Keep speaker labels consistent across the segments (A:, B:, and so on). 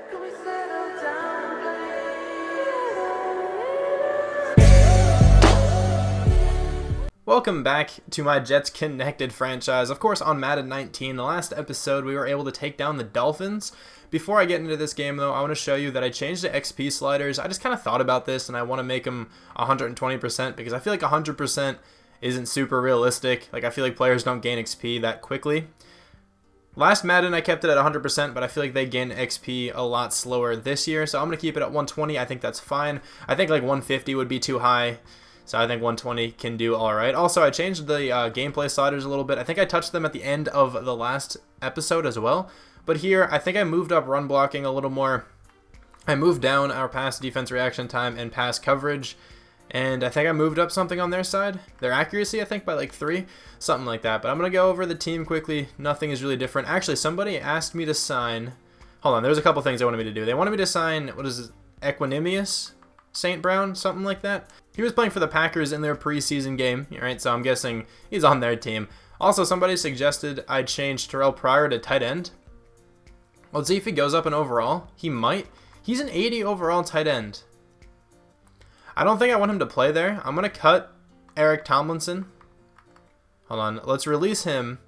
A: Can we settle down, please?
B: Welcome back to my Jets Connected franchise. Of course, on Madden 19, the last episode, we were able to take down the Dolphins. Before I get into this game, though, I want to show you that I changed the XP sliders. I just kind of thought about this, and I want to make them 120% because I feel like 100% isn't super realistic. Like, I feel like players don't gain XP that quickly. Last Madden, I kept it at 100%, but I feel like they gain XP a lot slower this year, so I'm going to keep it at 120. I think that's fine. I think like 150 would be too high. So I think 120 can do all right. Also, I changed the gameplay sliders a little bit. I think I touched them at the end of the last episode as well. But here, I think I moved up run blocking a little more. I moved down our pass defense reaction time and pass coverage. And I think I moved up something on their side. Their accuracy, I think, by like 3. Something like that. But I'm going to go over the team quickly. Nothing is really different. Actually, somebody asked me to sign... Hold on, there's a couple things they wanted me to do. They wanted me to sign, what is it, Equanimous St. Brown? Something like that. He was playing for the Packers in their preseason game, right? So I'm guessing he's on their team. Also, somebody suggested I change Terrell Pryor to tight end. Let's see if he goes up in overall. He might. He's an 80 overall tight end. I don't think I want him to play there. I'm going to cut Eric Tomlinson. Hold on. Let's release him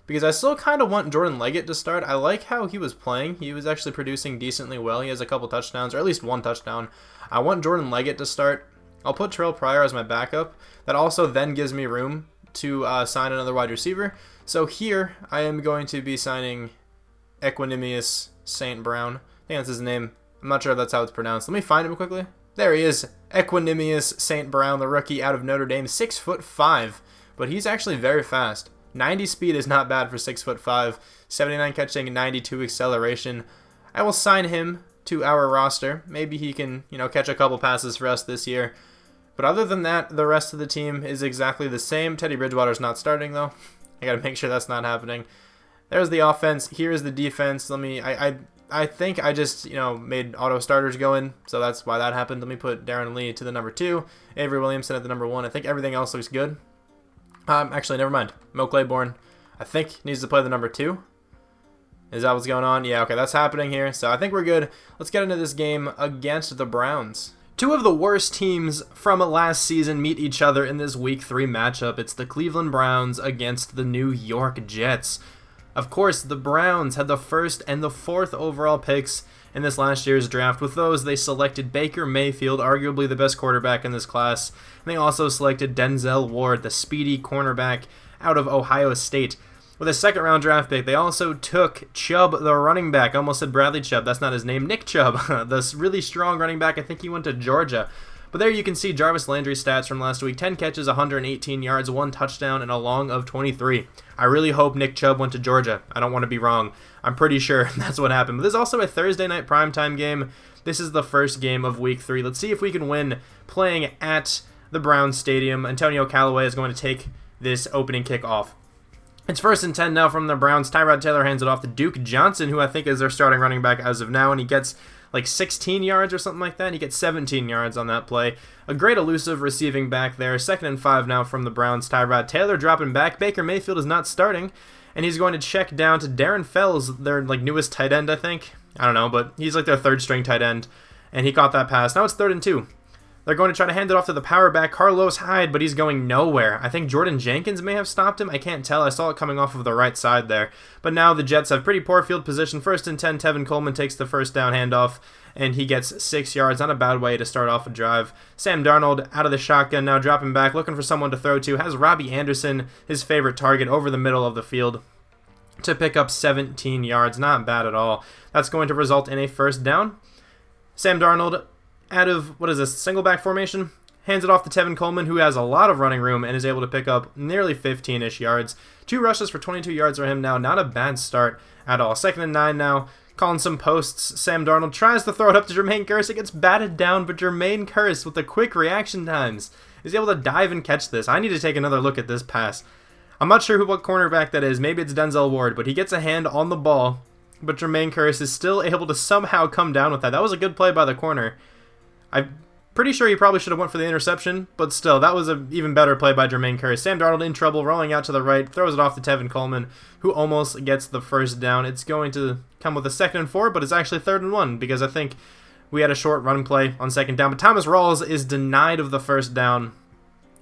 B: because I still kind of want Jordan Leggett to start. I like how he was playing. He was actually producing decently well. He has a couple touchdowns, or at least one touchdown. I want Jordan Leggett to start. I'll put Terrell Pryor as my backup. That also then gives me room to sign another wide receiver. So here I am going to be signing Equanimous St. Brown. I think that's his name. I'm not sure if that's how it's pronounced. Let me find him quickly. There he is. Equanimous St. Brown, the rookie out of Notre Dame. 6'5", but he's actually very fast. 90 speed is not bad for 6'5". 79 catching, 92 acceleration. I will sign him to our roster. Maybe he can, catch a couple passes for us this year. But other than that, the rest of the team is exactly the same. Teddy Bridgewater's not starting, though. I got to make sure that's not happening. There's the offense. Here's the defense. I think I just, made auto starters go in, so that's why that happened. Let me put Darren Lee to the number 2, Avery Williamson at the number 1. I think everything else looks good. Actually, never mind. Mo Claiborne, I think, needs to play the number 2. Is that what's going on? Yeah, okay, that's happening here. So I think we're good. Let's get into this game against the Browns. Two of the worst teams from last season meet each other in this Week 3 matchup. It's the Cleveland Browns against the New York Jets. Of course, the Browns had the 1st and the 4th overall picks in this last year's draft. With those, they selected Baker Mayfield, arguably the best quarterback in this class. And they also selected Denzel Ward, the speedy cornerback out of Ohio State. With a 2nd-round draft pick, they also took Chubb, the running back. I almost said Bradley Chubb. That's not his name. Nick Chubb, this really strong running back. I think he went to Georgia. But there you can see Jarvis Landry's stats from last week. 10 catches, 118 yards, 1 touchdown, and a long of 23. I really hope Nick Chubb went to Georgia. I don't want to be wrong. I'm pretty sure that's what happened. But there's also a Thursday night primetime game. This is the first game of Week 3. Let's see if we can win playing at the Browns Stadium. Antonio Callaway is going to take this opening kickoff. It's 1st and 10 now from the Browns. Tyrod Taylor hands it off to Duke Johnson, who I think is their starting running back as of now, and he gets like 16 yards or something like that. He gets 17 yards on that play. A great elusive receiving back there. 2nd and 5 now from the Browns. Tyrod Taylor dropping back. Baker Mayfield is not starting, and he's going to check down to Darren Fells, their newest tight end, I think. I don't know, but he's like their 3rd string tight end, and he caught that pass. Now it's 3rd and 2. They're going to try to hand it off to the power back, Carlos Hyde, but he's going nowhere. I think Jordan Jenkins may have stopped him. I can't tell. I saw it coming off of the right side there. But now the Jets have pretty poor field position. 1st and 10, Tevin Coleman takes the 1st down handoff, and he gets 6 yards. Not a bad way to start off a drive. Sam Darnold out of the shotgun, now dropping back, looking for someone to throw to. Has Robbie Anderson, his favorite target, over the middle of the field to pick up 17 yards. Not bad at all. That's going to result in a 1st down. Sam Darnold, out of, single back formation, hands it off to Tevin Coleman, who has a lot of running room and is able to pick up nearly 15-ish yards. 2 rushes for 22 yards for him now. Not a bad start at all. 2nd and 9 now. Calling some posts. Sam Darnold tries to throw it up to Jermaine Kearse. It gets batted down, but Jermaine Kearse, with the quick reaction times, is able to dive and catch this. I need to take another look at this pass. I'm not sure what cornerback that is. Maybe it's Denzel Ward, but he gets a hand on the ball, but Jermaine Kearse is still able to somehow come down with that. That was a good play by the corner. I Pretty sure he probably should have went for the interception, but still, that was an even better play by Jermaine Kearse. Sam Darnold in trouble, rolling out to the right, throws it off to Tevin Coleman, who almost gets the first down. It's going to come with a 2nd and 4, but it's actually 3rd and 1, because I think we had a short run play on 2nd down. But Thomas Rawls is denied of the first down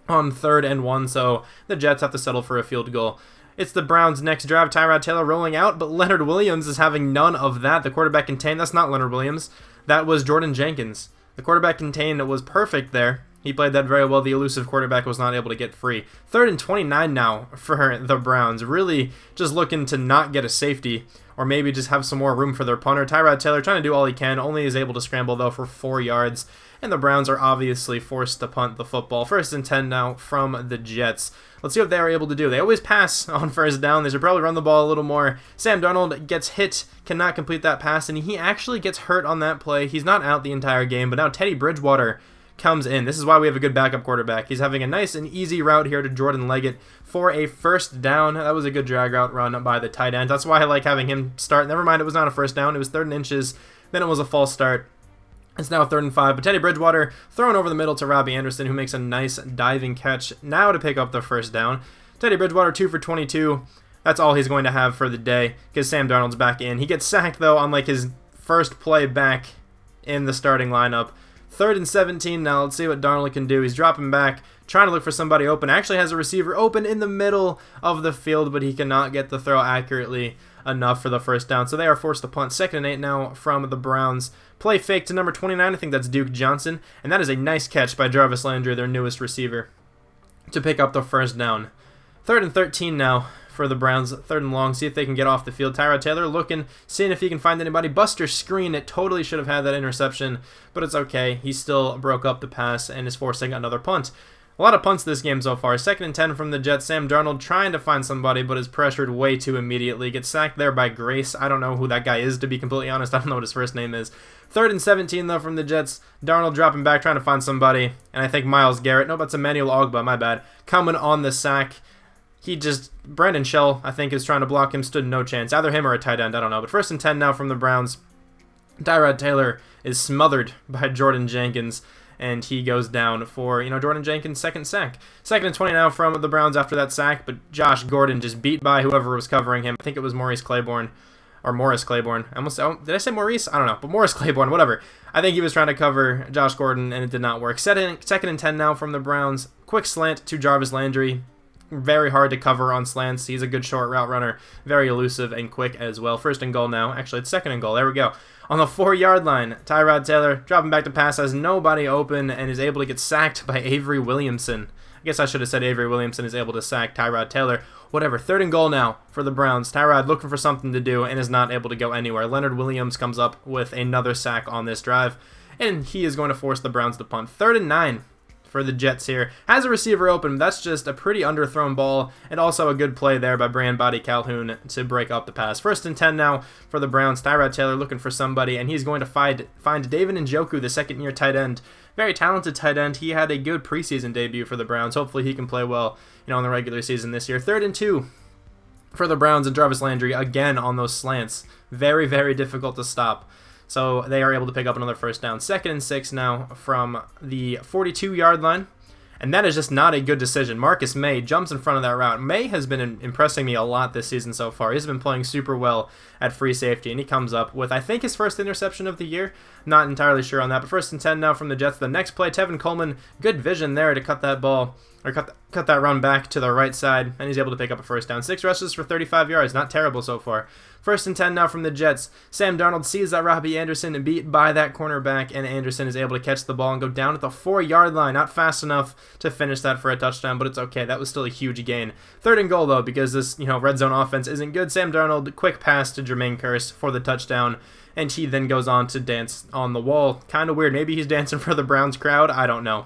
B: on 3rd and 1, so the Jets have to settle for a field goal. It's the Browns' next drive. Tyrod Taylor rolling out, but Leonard Williams is having none of that. The quarterback contained. That's not Leonard Williams. That was Jordan Jenkins. The quarterback contained was perfect there. He played that very well. The elusive quarterback was not able to get free. 3rd and 29 now for the Browns. Really just looking to not get a safety, or maybe just have some more room for their punter. Tyrod Taylor trying to do all he can. Only is able to scramble, though, for 4 yards. And the Browns are obviously forced to punt the football. 1st and 10 now from the Jets. Let's see what they are able to do. They always pass on 1st down. They should probably run the ball a little more. Sam Darnold gets hit, cannot complete that pass, and he actually gets hurt on that play. He's not out the entire game, but now Teddy Bridgewater comes in. This is why we have a good backup quarterback. He's having a nice and easy route here to Jordan Leggett for a 1st down. That was a good drag route run by the tight end. That's why I like having him start. Never mind, it was not a 1st down. It was 3rd and inches. Then it was a false start. It's now 3rd and 5, but Teddy Bridgewater thrown over the middle to Robbie Anderson, who makes a nice diving catch now to pick up the 1st down. Teddy Bridgewater 2 for 22. That's all he's going to have for the day because Sam Darnold's back in. He gets sacked, though, on like his first play back in the starting lineup. 3rd and 17 now. Let's see what Darnold can do. He's dropping back, trying to look for somebody open. Actually has a receiver open in the middle of the field, but he cannot get the throw accurately enough for the 1st down. So they are forced to punt. 2nd and 8 now from the Browns. Play fake to number 29. I think that's Duke Johnson. And that is a nice catch by Jarvis Landry, their newest receiver, to pick up the 1st down. 3rd and 13 now for the Browns. 3rd and long. See if they can get off the field. Tyrod Taylor looking, seeing if he can find anybody. Buster Screen. It totally should have had that interception, but it's okay. He still broke up the pass and is forcing another punt. A lot of punts this game so far. 2nd and 10 from the Jets. Sam Darnold trying to find somebody, but is pressured way too immediately. Gets sacked there by Grace. I don't know who that guy is, to be completely honest. I don't know what his first name is. 3rd and 17, though, from the Jets. Darnold dropping back, trying to find somebody. And I think Myles Garrett. No, that's Emmanuel Ogbah, my bad. Coming on the sack. Brandon Shell, I think, is trying to block him. Stood no chance. Either him or a tight end, I don't know. But 1st and 10 now from the Browns. Tyrod Taylor is smothered by Jordan Jenkins, and he goes down for, Jordan Jenkins' 2nd sack. 2nd and 20 now from the Browns after that sack, but Josh Gordon just beat by whoever was covering him. I think it was Morris Claiborne. Did I say Maurice? I don't know, but Morris Claiborne, whatever. I think he was trying to cover Josh Gordon, and it did not work. 2nd and 10 now from the Browns. Quick slant to Jarvis Landry. Very hard to cover on slants. He's a good short route runner. Very elusive and quick as well. 1st and goal now. Actually, it's 2nd and goal. There we go. On the 4-yard line, Tyrod Taylor dropping back to pass, has nobody open, and is able to get sacked by Avery Williamson. I guess I should have said Avery Williamson is able to sack Tyrod Taylor. Whatever. 3rd and goal now for the Browns. Tyrod looking for something to do and is not able to go anywhere. Leonard Williams comes up with another sack on this drive, and he is going to force the Browns to punt. 3rd and 9 for the Jets here. Has a receiver open. That's just a pretty underthrown ball, and also a good play there by Brand Body Calhoun to break up the pass. 1st and 10 now for the Browns. Tyrod Taylor looking for somebody, and he's going to find David Njoku, the 2nd-year tight end. Very talented tight end. He had a good preseason debut for the Browns. Hopefully he can play well, in the regular season this year. 3rd and 2 for the Browns, and Jarvis Landry again on those slants. Very, very difficult to stop. So they are able to pick up another 1st down. 2nd and 6 now from the 42-yard line. And that is just not a good decision. Marcus May jumps in front of that route. May has been impressing me a lot this season so far. He's been playing super well at free safety, and he comes up with, I think, his 1st interception of the year. Not entirely sure on that, but 1st and 10 now from the Jets. The next play, Tevin Coleman, good vision there to cut that ball, or cut that run back to the right side, and he's able to pick up a 1st down. 6 rushes for 35 yards. Not terrible so far. 1st and 10 now from the Jets. Sam Darnold sees that Robbie Anderson beat by that cornerback, and Anderson is able to catch the ball and go down at the 4-yard line. Not fast enough to finish that for a touchdown, but it's okay. That was still a huge gain. 3rd and goal, though, because this red zone offense isn't good. Sam Darnold, quick pass to Jermaine Kearse for the touchdown, and he then goes on to dance on the wall. Kind of weird. Maybe he's dancing for the Browns crowd. I don't know.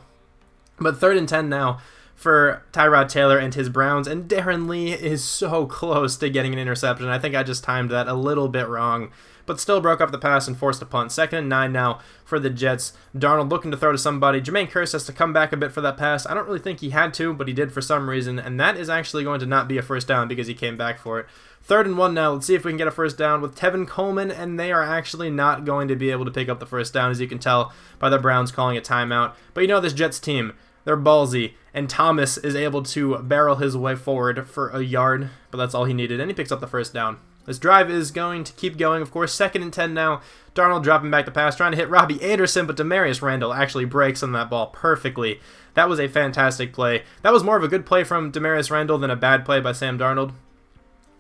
B: But 3rd and 10 now for Tyrod Taylor and his Browns, and Darren Lee is so close to getting an interception. I think I just timed that a little bit wrong, but still broke up the pass and forced a punt. 2nd and 9 now for the Jets. Darnold looking to throw to somebody. Jermaine Kearse has to come back a bit for that pass. I don't really think he had to, but he did for some reason, and that is actually going to not be a 1st down because he came back for it. 3rd and 1 now. Let's see if we can get a first down with Tevin Coleman, and they are actually not going to be able to pick up the first down, as you can tell by the Browns calling a timeout. But you know this Jets team, they're ballsy, and Thomas is able to barrel his way forward for a yard, but that's all he needed, and he picks up the first down. This drive is going to keep going, of course. 2nd and 10 now. Darnold dropping back the pass, trying to hit Robbie Anderson, but Demarius Randall actually breaks on that ball perfectly. That was a fantastic play. That was more of a good play from Demarius Randall than a bad play by Sam Darnold.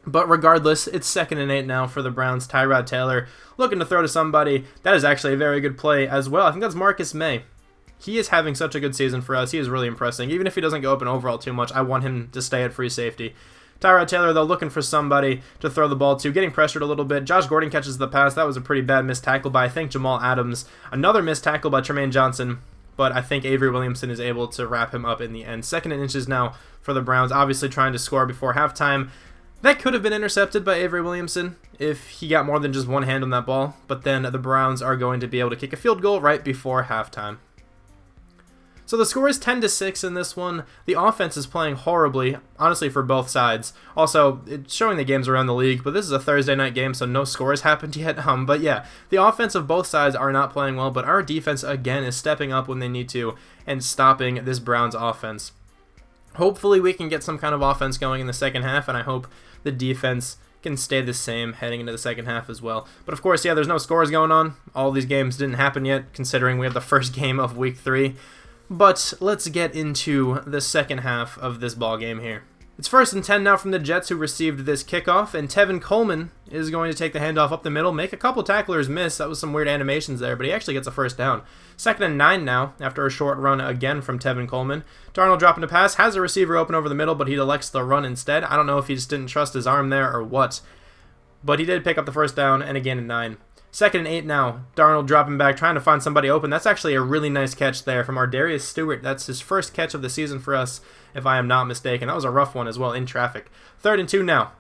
B: But regardless, it's 2nd and 8 now for the Browns. Tyrod Taylor looking to throw to somebody. That is actually a very good play as well. I think that's Marcus May. He is having such a good season for us. He is really impressing. Even if he doesn't go up in overall too much, I want him to stay at free safety. Tyrod Taylor, though, looking for somebody to throw the ball to, getting pressured a little bit. Josh Gordon catches the pass. That was a pretty bad missed tackle by, I think, Jamal Adams. Another missed tackle by Tremaine Johnson, but I think Avery Williamson is able to wrap him up in the end. 2nd and inches now for the Browns, obviously trying to score before halftime. That could have been intercepted by Avery Williamson if he got more than just one hand on that ball, but then the Browns are going to be able to kick a field goal right before halftime. So the score is 10-6 in this one. The offense is playing horribly, honestly, for both sides. Also, it's showing the games around the league, but this is a Thursday night game, so no scores happened yet. But yeah, the offense of both sides are not playing well, but our defense, again, is stepping up when they need to and stopping this Browns offense. Hopefully we can get some kind of offense going in the second half, and I hope the defense can stay the same heading into the second half as well. But of course, yeah, there's no scores going on. All these games didn't happen yet, considering we have the first game of Week 3. But let's get into the second half of this ball game here. It's 1st and 10 now from the Jets, who received this kickoff, and Tevin Coleman is going to take the handoff up the middle, make a couple tacklers miss. That was some weird animations there, but he actually gets a first down. 2nd and 9 now, after a short run again from Tevin Coleman. Darnold dropping a pass, has a receiver open over the middle, but he elects the run instead. I don't know if he just didn't trust his arm there or what, but he did pick up the first down, and again in 9. 2nd and 8 now. Darnold dropping back, trying to find somebody open. That's actually a really nice catch there from Ardarius Stewart. That's his first catch of the season for us, if I am not mistaken. That was a rough one as well in traffic. 3rd and 2 now.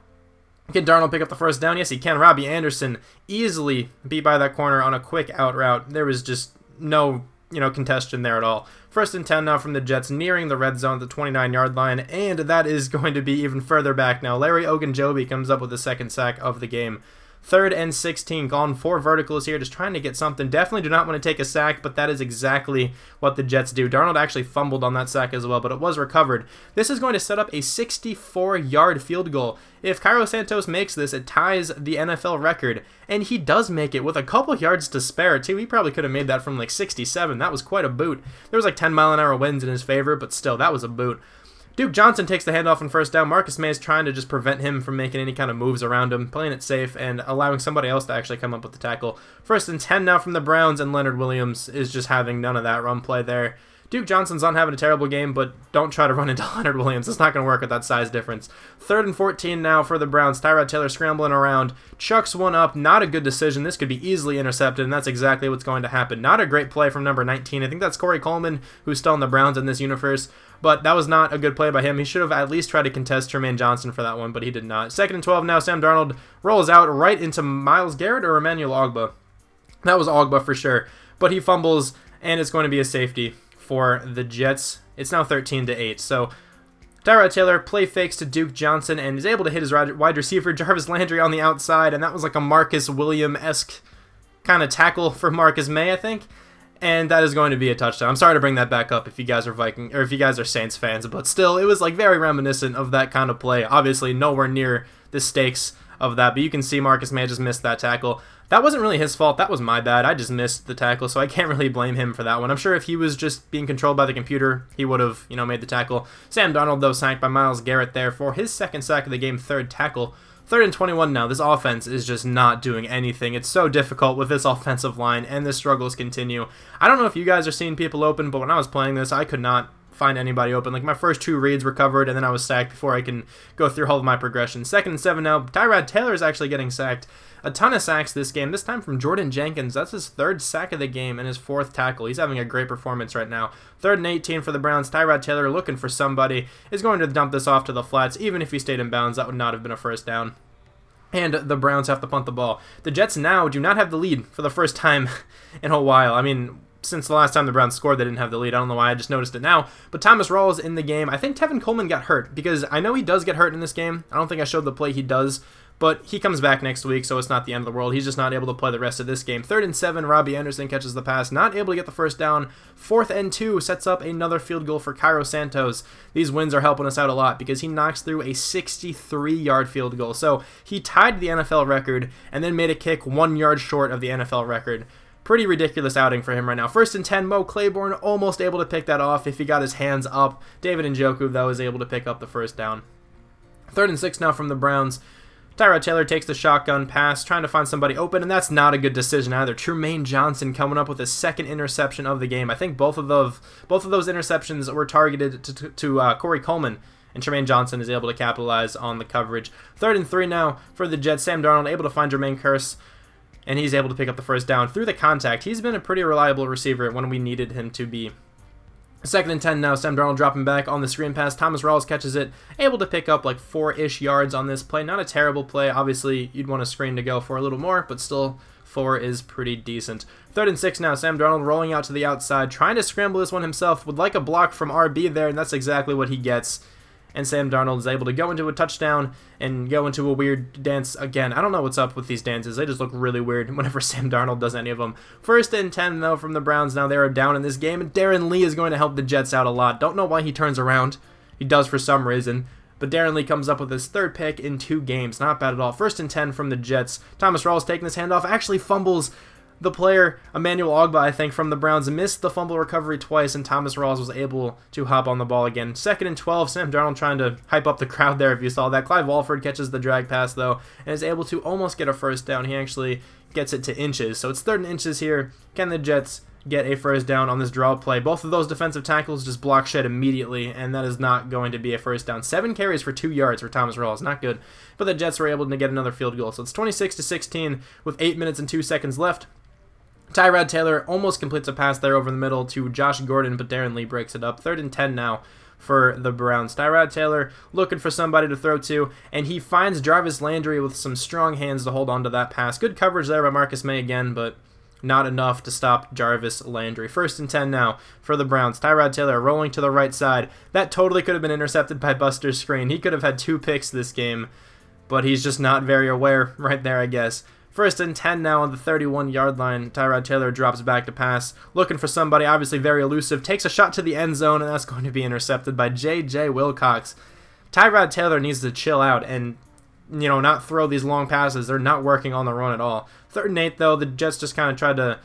B: Can Darnold pick up the first down? Yes, he can. Robbie Anderson easily beat by that corner on a quick out route. There was just no, contention there at all. 1st and 10 now from the Jets, nearing the red zone at the 29-yard line, and that is going to be even further back now. Larry Ogunjobi comes up with the second sack of the game. 3rd and 16, gone 4 verticals here, just trying to get something. Definitely do not want to take a sack, but that is exactly what the Jets do. Darnold actually fumbled on that sack as well, but it was recovered. This is going to set up a 64-yard field goal. If Cairo Santos makes this, it ties the NFL record, and he does make it with a couple yards to spare, too. He probably could have made that from like 67. That was quite a boot. There was like 10-mile-an-hour winds in his favor, but still, that was a boot. Duke Johnson takes the handoff on first down. Marcus May is trying to just prevent him from making any kind of moves around him, playing it safe and allowing somebody else to actually come up with the tackle. 1st and 10 now from the Browns, and Leonard Williams is just having none of that run play there. Duke Johnson's not having a terrible game, but don't try to run into Leonard Williams. It's not going to work with that size difference. 3rd and 14 now for the Browns. Tyrod Taylor scrambling around, chucks one up. Not a good decision. This could be easily intercepted, and that's exactly what's going to happen. Not a great play from number 19. I think that's Corey Coleman, who's still in the Browns in this universe, but that was not a good play by him. He should have at least tried to contest Tremaine Johnson for that one, but he did not. 2nd and 12 now. Sam Darnold rolls out right into Myles Garrett or Emmanuel Ogbah. That was Ogbah for sure, but he fumbles, and it's going to be a safety for the Jets. It's now 13-8. So Tyrod Taylor play fakes to Duke Johnson and is able to hit his wide receiver Jarvis Landry on the outside, and that was like a Marcus Williams-esque kind of tackle for Marcus May, I think. And that is going to be a touchdown. I'm sorry to bring that back up if you guys are Saints fans, but still, it was like very reminiscent of that kind of play. Obviously, nowhere near the stakes of that, but you can see Marcus May just missed that tackle. That wasn't really his fault. That was my bad. I just missed the tackle, so I can't really blame him for that one. I'm sure if he was just being controlled by the computer, he would have, made the tackle. Sam Darnold, though, sacked by Myles Garrett there for his second sack of the game, 3rd tackle. 3rd and 21 now. This offense is just not doing anything. It's so difficult with this offensive line, and the struggles continue. I don't know if you guys are seeing people open, but when I was playing this, I could not find anybody open. Like, my first 2 reads were covered, and then I was sacked before I can go through all of my progression. 2nd and 7 now. Tyrod Taylor is actually getting sacked. A ton of sacks this game, this time from Jordan Jenkins. That's his 3rd sack of the game and his 4th tackle. He's having a great performance right now. 3rd and 18 for the Browns. Tyrod Taylor, looking for somebody, is going to dump this off to the flats. Even if he stayed in bounds, that would not have been a first down. And the Browns have to punt the ball. The Jets now do not have the lead for the first time in a while. I mean, since the last time the Browns scored, they didn't have the lead. I don't know why, I just noticed it now. But Thomas Rawls is in the game. I think Tevin Coleman got hurt, because I know he does get hurt in this game. I don't think I showed the play he does, But he comes back next week, so it's not the end of the world. He's just not able to play the rest of this game. 3rd and 7, Robbie Anderson catches the pass, not able to get the first down. 4th and 2 sets up another field goal for Cairo Santos. These wins are helping us out a lot because he knocks through a 63-yard field goal. So he tied the NFL record and then made a kick 1 yard short of the NFL record. Pretty ridiculous outing for him right now. 1st and 10, Mo Claiborne almost able to pick that off if he got his hands up. David Njoku, though, is able to pick up the first down. 3rd and 6 now from the Browns. Tyrod Taylor takes the shotgun pass, trying to find somebody open, and that's not a good decision either. Trumaine Johnson coming up with his 2nd interception of the game. I think both of those interceptions were targeted to Corey Coleman, and Trumaine Johnson is able to capitalize on the coverage. 3rd and 3 now for the Jets. Sam Darnold able to find Jermaine Kearse, and he's able to pick up the first down through the contact. He's been a pretty reliable receiver when we needed him to be. 2nd and 10 now, Sam Darnold dropping back on the screen pass. Thomas Rawls catches it, able to pick up like 4-ish yards on this play. Not a terrible play. Obviously, you'd want a screen to go for a little more, but still 4 is pretty decent. 3rd and 6 now, Sam Darnold rolling out to the outside, trying to scramble this one himself. Would like a block from RB there, and that's exactly what he gets. And Sam Darnold is able to go into a touchdown and go into a weird dance again. I don't know what's up with these dances. They just look really weird whenever Sam Darnold does any of them. 1st and 10, though, from the Browns. Now they are down in this game, and Darren Lee is going to help the Jets out a lot. Don't know why he turns around. He does for some reason. But Darren Lee comes up with his 3rd pick in 2 games. Not bad at all. 1st and 10 from the Jets. Thomas Rawls taking this handoff. Actually fumbles the player, Emmanuel Ogbah, I think, from the Browns, missed the fumble recovery twice, and Thomas Rawls was able to hop on the ball again. 2nd and 12, Sam Darnold trying to hype up the crowd there if you saw that. Clive Walford catches the drag pass, though, and is able to almost get a first down. He actually gets it to inches. So it's 3rd and inches here. Can the Jets get a first down on this draw play? Both of those defensive tackles just block shed immediately, and that is not going to be a first down. 7 carries for 2 yards for Thomas Rawls. Not good. But the Jets were able to get another field goal. So it's 26-16 with 8 minutes and 2 seconds left. Tyrod Taylor almost completes a pass there over the middle to Josh Gordon, but Darren Lee breaks it up. 3rd and 10 now for the Browns. Tyrod Taylor looking for somebody to throw to, and he finds Jarvis Landry with some strong hands to hold on to that pass. Good coverage there by Marcus May again, but not enough to stop Jarvis Landry. 1st and 10 now for the Browns. Tyrod Taylor rolling to the right side. That totally could have been intercepted by Buster Skrine. He could have had 2 picks this game, but he's just not very aware right there, I guess. 1st and 10 now on the 31-yard line. Tyrod Taylor drops back to pass, looking for somebody, obviously very elusive, takes a shot to the end zone, and that's going to be intercepted by J.J. Wilcox. Tyrod Taylor needs to chill out and, not throw these long passes. They're not working on the run at all. 3rd and 8, though, the Jets just kind of tried to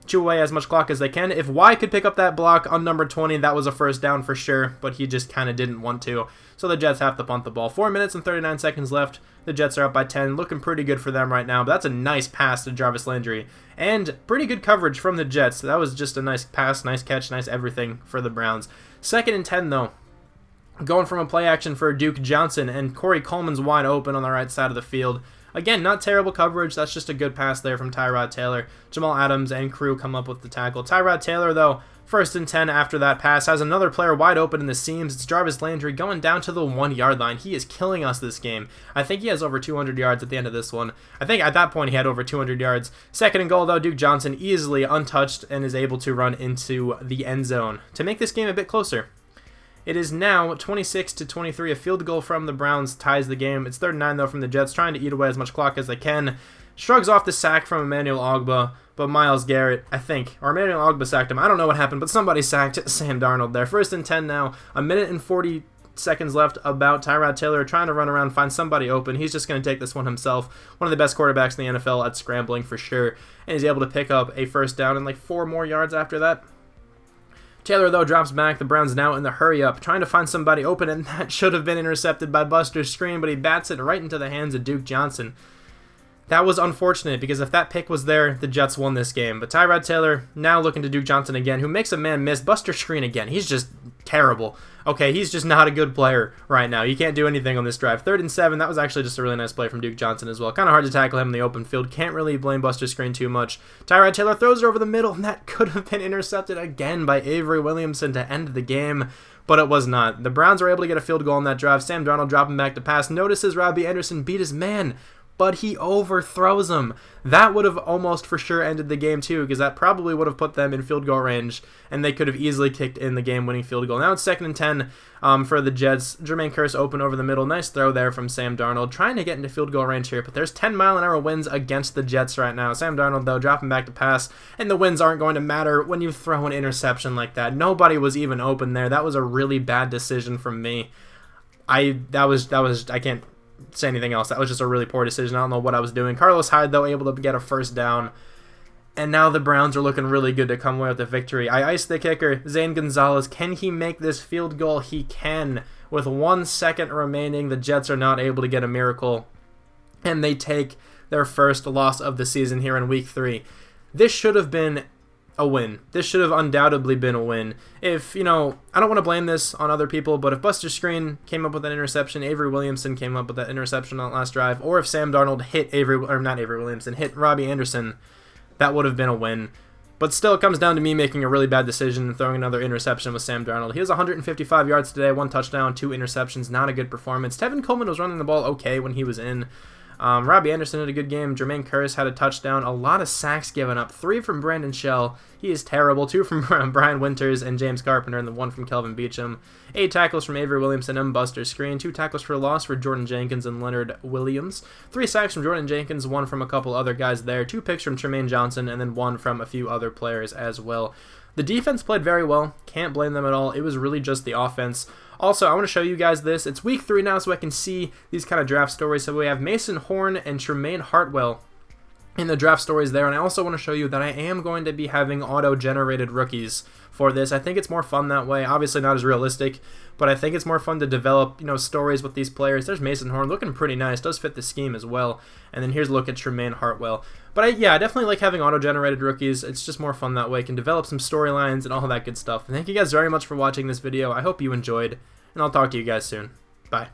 B: chew away as much clock as they can. If Y could pick up that block on number 20, that was a first down for sure, but he just kind of didn't want to. So the Jets have to punt the ball. 4 minutes and 39 seconds left. The Jets are up by 10, looking pretty good for them right now, but that's a nice pass to Jarvis Landry. And pretty good coverage from the Jets. That was just a nice pass, nice catch, nice everything for the Browns. 2nd and 10, though. Going from a play action for Duke Johnson, and Corey Coleman's wide open on the right side of the field. Again, not terrible coverage. That's just a good pass there from Tyrod Taylor. Jamal Adams and crew come up with the tackle. Tyrod Taylor, though, 1st and 10 after that pass, has another player wide open in the seams. It's Jarvis Landry going down to the 1-yard line. He is killing us this game. I think he has over 200 yards at the end of this one. I think at that point he had over 200 yards. 2nd and goal, though, Duke Johnson easily untouched and is able to run into the end zone to make this game a bit closer. It is now 26-23. A field goal from the Browns ties the game. It's 3rd and 9, though, from the Jets, trying to eat away as much clock as they can. Shrugs off the sack from Emmanuel Ogbah, but Myles Garrett, I think, or Emmanuel Ogbah sacked him. I don't know what happened, but somebody sacked Sam Darnold there. 1st and 10 now. 1 minute and 40 seconds left about Tyrod Taylor trying to run around, find somebody open. He's just going to take this one himself. One of the best quarterbacks in the NFL at scrambling for sure, and he's able to pick up a first down and like 4 more yards after that. Taylor, though, drops back. The Browns now in the hurry-up, trying to find somebody open, and that should have been intercepted by Buster Skrine, but he bats it right into the hands of Duke Johnson. That was unfortunate, because if that pick was there, the Jets won this game. But Tyrod Taylor now looking to Duke Johnson again, who makes a man miss. Buster Skrine again. He's just terrible. Okay, he's just not a good player right now. You can't do anything on this drive. 3rd and 7. That was actually just a really nice play from Duke Johnson as well. Kind of hard to tackle him in the open field. Can't really blame Buster Skrine too much. Tyrod Taylor throws it over the middle, and that could have been intercepted again by Avery Williamson to end the game, but it was not. The Browns were able to get a field goal on that drive. Sam Darnold dropping back to pass. Notices Robbie Anderson beat his man. but he overthrows him. That would have almost for sure ended the game too, because that probably would have put them in field goal range, and they could have easily kicked in the game-winning field goal. Now it's 2nd and 10 for the Jets. Jermaine Kearse open over the middle. Nice throw there from Sam Darnold, trying to get into field goal range here, but there's 10-mile-an-hour winds against the Jets right now. Sam Darnold, though, dropping back to pass, and the winds aren't going to matter when you throw an interception like that. Nobody was even open there. That was a really bad decision from me. I can't say anything else. That was just a really poor decision. I don't know what I was doing. Carlos Hyde, though, able to get a first down. And now the Browns are looking really good to come away with the victory. I iced the kicker, Zane Gonzalez. Can he make this field goal? He can. With 1 second remaining, the Jets are not able to get a miracle. And they take their first loss of the season here in Week 3. This should have been a win. This should have undoubtedly been a win. If, I don't want to blame this on other people, but if Buster Skrine came up with an interception, Avery Williamson came up with that interception on the last drive, or if Sam Darnold hit hit Robbie Anderson, that would have been a win. But still, it comes down to me making a really bad decision and throwing another interception with Sam Darnold. He has 155 yards today, 1 touchdown, 2 interceptions. Not a good performance. Tevin Coleman was running the ball okay when he was in. Robbie Anderson had a good game. Jermaine Kearse had a touchdown. A lot of sacks given up. 3 from Brandon Shell. He is terrible. 2 from Brian Winters and James Carpenter, and then 1 from Kelvin Beachum. 8 tackles from Avery Williamson and Buster Skrine. 2 tackles for loss for Jordan Jenkins and Leonard Williams. 3 sacks from Jordan Jenkins. 1 from a couple other guys there. 2 picks from Tremaine Johnson, and then 1 from a few other players as well. The defense played very well. Can't blame them at all. It was really just the offense. Also, I want to show you guys this. It's Week 3 now, so I can see these kind of draft stories. So we have Mason Horn and Tremaine Hartwell in the draft stories there. And I also want to show you that I am going to be having auto-generated rookies for this. I think it's more fun that way. Obviously not as realistic, but I think it's more fun to develop, stories with these players. There's Mason Horn looking pretty nice. Does fit the scheme as well. And then here's a look at Tremaine Hartwell. But I definitely like having auto-generated rookies. It's just more fun that way. Can develop some storylines and all that good stuff. And thank you guys very much for watching this video. I hope you enjoyed, and I'll talk to you guys soon. Bye.